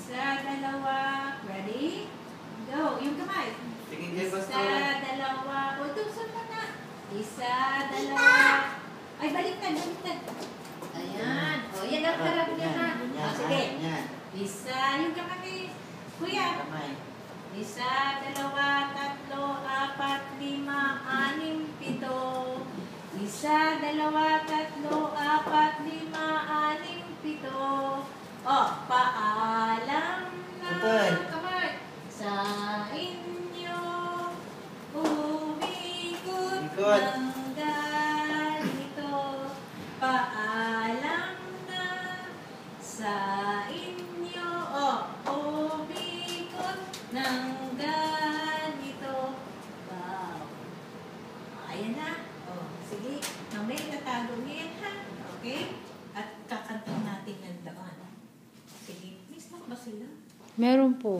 Isa, dalawa. Ready? Go. Yung kamay. Isa, dalawa. O, tusun mo na. Isa, dalawa. Ay, baliktad, baliktad. Ayan. O, yan ang harap niya na. O, sige. Isa, yung kamay. Kuya. Isa, dalawa, tatlo, apat, lima, anim, pito. Isa, dalawa, tatlo, apat, lima, anim, pito. O, paalam na kamay sa inyo. Umikot ng ganito. Paalam na sa inyo. O, umikot ng ganito. Wow. Ayan na. O, sige. Mamaya natago niya yan, ha? Okay? At kakantang natin ng doon. Sige. Miss na ba sila? Meron po.